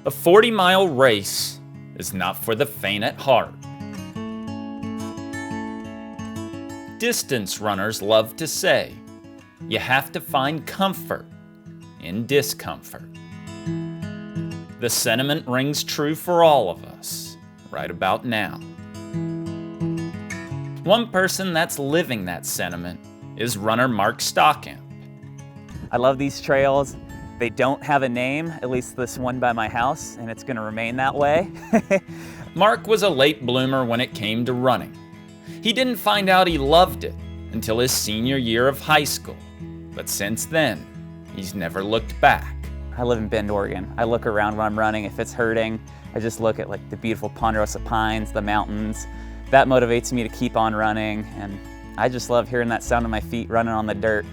A 40-mile race is not for the faint at heart. Distance runners love to say, you have to find comfort in discomfort. The sentiment rings true for all of us right about now. One person that's living that sentiment is runner Mark Stockamp. I love these trails. They don't have a name, at least this one by my house, and it's gonna remain that way. Mark was a late bloomer when it came to running. He didn't find out he loved it until his senior year of high school, but since then, he's never looked back. I live in Bend, Oregon. I look around when I'm running. If it's hurting, I just look at the beautiful ponderosa pines, the mountains. That motivates me to keep on running, and I just love hearing that sound of my feet running on the dirt.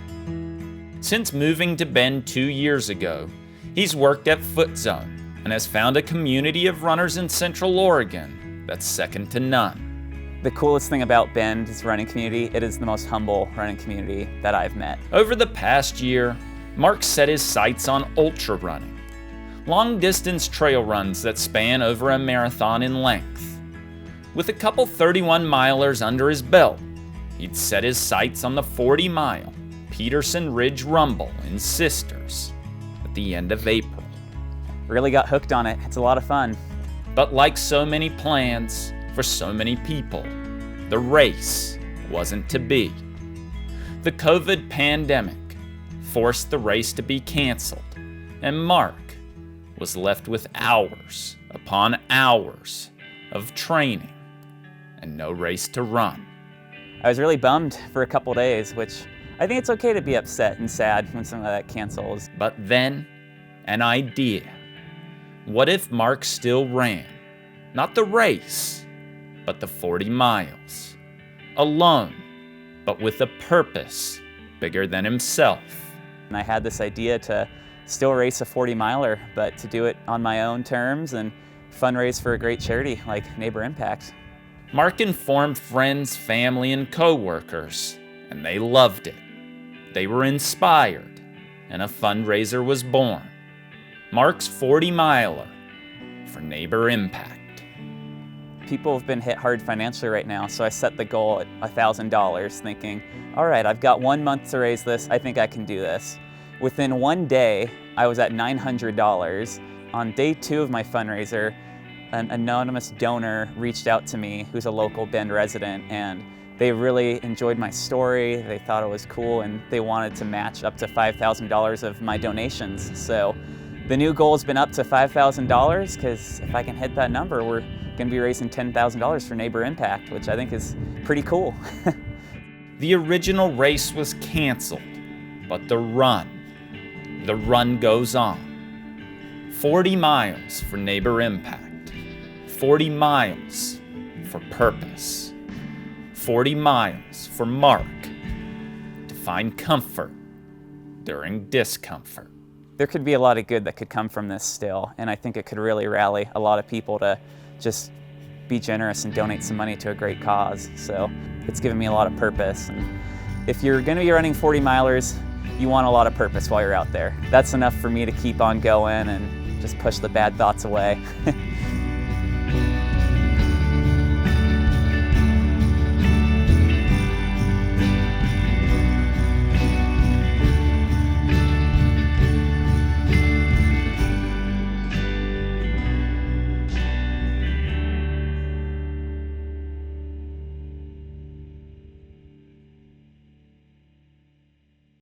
Since moving to Bend 2 years ago, he's worked at Foot Zone and has found a community of runners in Central Oregon that's second to none. The coolest thing about Bend's running community, it is the most humble running community that I've met. Over the past year, Mark set his sights on ultra running, long-distance trail runs that span over a marathon in length. With a couple 31-milers under his belt, he'd set his sights on the 40-mile Peterson Ridge Rumble in Sisters at the end of April. Really got hooked on it. It's a lot of fun. But like so many plans for so many people, the race wasn't to be. The COVID pandemic forced the race to be canceled, and Mark was left with hours upon hours of training and no race to run. I was really bummed for a couple days, which I think it's okay to be upset and sad when something like that cancels. But then, an idea. What if Mark still ran? Not the race, but the 40 miles. Alone, but with a purpose bigger than himself. And I had this idea to still race a 40-miler, but to do it on my own terms and fundraise for a great charity like Neighbor Impact. Mark informed friends, family, and co-workers, and they loved it. They were inspired, and a fundraiser was born. Mark's 40-miler for Neighbor Impact. People have been hit hard financially right now, so I set the goal at $1,000, thinking, all right, I've got 1 month to raise this, I think I can do this. Within 1 day, I was at $900. On day 2 of my fundraiser, an anonymous donor reached out to me who's a local Bend resident, and they really enjoyed my story, they thought it was cool, and they wanted to match up to $5,000 of my donations. So the new goal has been up to $5,000, because if I can hit that number, we're going to be raising $10,000 for Neighbor Impact, which I think is pretty cool. The original race was canceled, but the run goes on. 40 miles for Neighbor Impact, 40 miles for purpose, 40 miles for Mark to find comfort during discomfort. There could be a lot of good that could come from this still, and I think it could really rally a lot of people to just be generous and donate some money to a great cause. So it's given me a lot of purpose. And if you're going to be running 40 milers, you want a lot of purpose while you're out there. That's enough for me to keep on going and just push the bad thoughts away.